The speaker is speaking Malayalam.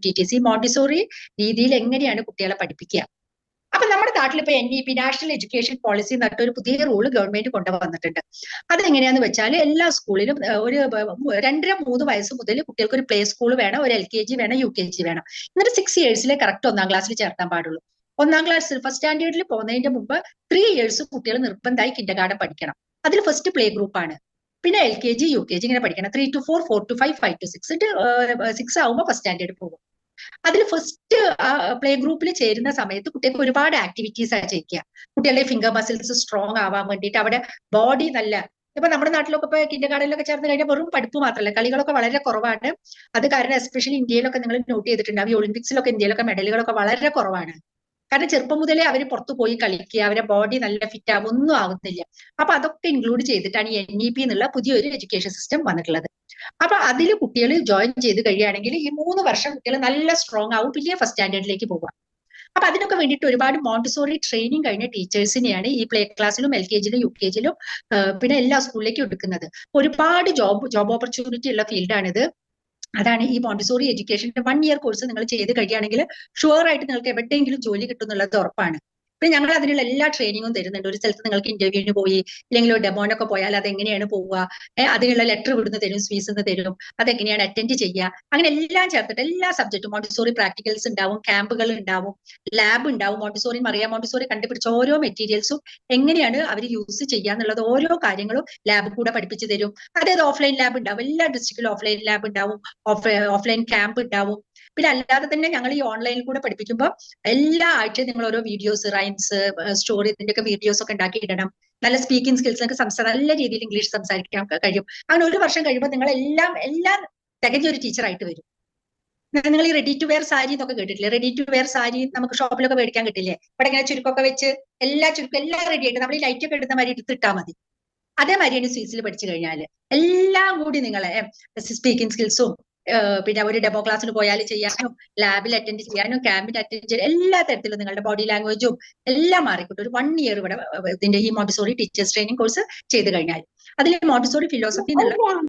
TTC മോണ്ടിസോറി രീതിയിൽ എങ്ങനെയാണ് കുട്ടികളെ പഠിപ്പിക്കുക. അപ്പൊ നമ്മുടെ നാട്ടിൽ ഇപ്പൊ NEP നാഷണൽ എഡ്യൂക്കേഷൻ പോളിസി എന്നിട്ട് ഒരു പുതിയ റൂള് ഗവൺമെന്റ് കൊണ്ടുവന്നിട്ടുണ്ട്. അതെങ്ങനെയാന്ന് വെച്ചാൽ എല്ലാ സ്കൂളിലും ഒരു 2-3 വയസ്സ് മുതൽ കുട്ടികൾക്ക് ഒരു പ്ലേ സ്കൂൾ വേണം, ഒരു LKG വേണം, UKG വേണം. എന്നിട്ട് 6 ഇയേഴ്സിലെ കറക്റ്റ് 1-ാം ക്ലാസ്സിൽ ചേർത്താൻ പാടുള്ളൂ. 1-ാം ക്ലാസ്സിൽ ഫസ്റ്റ് സ്റ്റാൻഡേർഡിൽ പോകുന്നതിന്റെ മുമ്പ് 3 ഇയേഴ്സ് കുട്ടികൾ നിർബന്ധമായി കിൻഡർഗാർട്ടൻ പഠിക്കണം. അതിൽ ഫസ്റ്റ് പ്ലേ ഗ്രൂപ്പ് ആണ്. പിന്നെ LKG UKG ഇങ്ങനെ പഠിക്കണം. 3 to 4, 4 to 5, 5 to 6. 6 ആവുമ്പോൾ ഫസ്റ്റ് സ്റ്റാൻഡേർഡ് പോകും. അതിൽ ഫസ്റ്റ് പ്ലേ ഗ്രൂപ്പിൽ ചേരുന്ന സമയത്ത് കുട്ടികൾക്ക് ഒരുപാട് ആക്ടിവിറ്റീസ് ആണ് ചെയ്യിക്കുക. കുട്ടികളുടെ ഫിംഗർ മസിൽസ് സ്ട്രോങ് ആവാൻ വേണ്ടിയിട്ട് അവിടെ ബോഡി നല്ല ഇപ്പൊ നമ്മുടെ നാട്ടിലൊക്കെ ഇപ്പൊ കിൻഡർഗാർട്ടനിലൊക്കെ ചേർന്ന് കഴിഞ്ഞാൽ വെറും പഠിപ്പ് മാത്രമല്ല, കളികളൊക്കെ വളരെ കുറവാണ്. അത് കാരണം എസ്പെഷ്യലി ഇന്ത്യയിലൊക്കെ നിങ്ങൾ നോട്ട് ചെയ്തിട്ടുണ്ടാവും, ഈ ഒളിമ്പിക്സിലൊക്കെ ഇന്ത്യയിലൊക്കെ മെഡലുകളൊക്കെ വളരെ കുറവാണ്. കാരണം ചെറുപ്പം മുതലേ അവർ പുറത്തു പോയി കളിക്കുക, അവരെ ബോഡി നല്ല ഫിറ്റ് ആവും, ഒന്നും ആവുന്നില്ല. അപ്പൊ അതൊക്കെ ഇൻക്ലൂഡ് ചെയ്തിട്ടാണ് ഈ NEP എന്നുള്ള പുതിയൊരു എഡ്യൂക്കേഷൻ സിസ്റ്റം വന്നിട്ടുള്ളത്. അപ്പൊ അതിൽ കുട്ടികൾ ജോയിൻ ചെയ്ത് കഴിയുകയാണെങ്കിൽ ഈ 3 വർഷം കുട്ടികൾ നല്ല സ്ട്രോങ് ആവും, പിന്നെ ഫസ്റ്റ് സ്റ്റാൻഡേർഡിലേക്ക് പോകാം. അപ്പൊ അതിനൊക്കെ വേണ്ടിയിട്ട് ഒരുപാട് മോണ്ടിസോറി ട്രെയിനിങ് കഴിഞ്ഞ ടീച്ചേഴ്സിനെയാണ് ഈ പ്ലേ ക്ലാസ്സിലും LKGയിലും UKGയിലും പിന്നെ എല്ലാ സ്കൂളിലേക്കും എടുക്കുന്നത്. ഒരുപാട് ജോബ് ഓപ്പർച്യൂണിറ്റി ഉള്ള ഫീൽഡാണിത്. അതാണ് ഈ മോണ്ടിസോറി എഡ്യൂക്കേഷന്റെ 1 ഇയർ കോഴ്സ് നിങ്ങൾ ചെയ്ത് കഴിയുകയാണെങ്കിൽ ഷുവർ ആയിട്ട് നിങ്ങൾക്ക് എവിടെയെങ്കിലും ജോലി കിട്ടും എന്നുള്ളത് ഉറപ്പാണ്. പിന്നെ ഞങ്ങൾ അതിനുള്ള എല്ലാ ട്രെയിനിങ്ങും തരുന്നുണ്ട്. ഒരു സ്ഥലത്ത് നിങ്ങൾക്ക് ഇന്റർവ്യൂവിന് പോയി ഇല്ലെങ്കിൽ ഒരു ഡെമോനൊക്കെ പോയാൽ അതെങ്ങനെയാണ് പോവുക, അതിനുള്ള ലെറ്റർ ഇവിടുന്ന് തരും, സ്വീസ് തരും, അതെങ്ങനെയാണ് അറ്റൻഡ് ചെയ്യുക, അങ്ങനെ എല്ലാം ചേർത്തിട്ട് എല്ലാ സബ്ജക്റ്റും മോണ്ടിസോറി പ്രാക്ടിക്കൽസ് ഉണ്ടാവും, ക്യാമ്പുകൾ ഉണ്ടാവും, ലാബ് ഉണ്ടാവും. മോണ്ടിസോറി മറിയ മോണ്ടിസോറി കണ്ടുപിടിച്ച ഓരോ മെറ്റീരിയൽസും എങ്ങനെയാണ് അവർ യൂസ് ചെയ്യുക എന്നുള്ളത് ഓരോ കാര്യങ്ങളും ലാബ് കൂടെ പഠിപ്പിച്ചു തരും. അതായത് ഓഫ്ലൈൻ ലാബ് ഉണ്ടാവും, എല്ലാ ഡിസ്ട്രിക്റ്റിലും ഓഫ്ലൈൻ ലാബ് ഉണ്ടാവും, ഓഫ്ലൈൻ ക്യാമ്പ് ഉണ്ടാവും. പിന്നെ അല്ലാതെ തന്നെ ഞങ്ങൾ ഈ ഓൺലൈനിൽ കൂടെ പഠിപ്പിക്കുമ്പോൾ എല്ലാ ആഴ്ചയും നിങ്ങൾ ഓരോ വീഡിയോസ്, റൈംസ്, സ്റ്റോറി, ഇതിന്റെയൊക്കെ വീഡിയോസ് ഒക്കെ ഉണ്ടാക്കി ഇടണം. നല്ല സ്പീക്കിംഗ് സ്കിൽസ്, നിങ്ങൾക്ക് നല്ല രീതിയിൽ ഇംഗ്ലീഷ് സംസാരിക്കാൻ കഴിയും. അങ്ങനെ 1 വർഷം കഴിയുമ്പോൾ നിങ്ങൾ എല്ലാം തികഞ്ഞൊരു ടീച്ചറായിട്ട് വരും. നിങ്ങൾ ഈ റെഡി ടു വെയർ സാരി എന്നൊക്കെ കേട്ടിട്ടില്ലേ? റെഡി ടു വെയർ സാരി നമുക്ക് ഷോപ്പിലൊക്കെ മേടിക്കാൻ കിട്ടില്ലേ? ഇവിടെ ഇങ്ങനെ ചുരുക്കൊക്കെ വെച്ച് എല്ലാം റെഡി ആയിട്ട് നമ്മൾ ഈ ലൈറ്റ് ഒക്കെ എടുത്ത മാതിരി എടുത്തിട്ടാൽ മതി. അതേമാതിരിയാണ് സ്വീസിൽ പഠിച്ചു കഴിഞ്ഞാൽ എല്ലാം കൂടി നിങ്ങളെ സ്പീക്കിംഗ് സ്കിൽസും പിന്നെ ഒരു ഡെമോ ക്ലാസ്സിന് പോയാൽ ചെയ്യാനും, ലാബിൽ അറ്റൻഡ് ചെയ്യാനും, ക്യാമ്പിൽ അറ്റൻഡ് ചെയ്യാനും എല്ലാ തരത്തിലും നിങ്ങളുടെ ബോഡി ലാംഗ്വേജും എല്ലാം മാറിക്കിട്ടും. ഒരു 1 ഇയർ ഇവിടെ ഇതിന്റെ ഈ മോണ്ടിസോറി ടീച്ചേഴ്സ് ട്രെയിനിങ് കോഴ്സ് ചെയ്ത് കഴിഞ്ഞാൽ അതിൽ മോണ്ടിസോറി ഫിലോസഫി എന്നുള്ള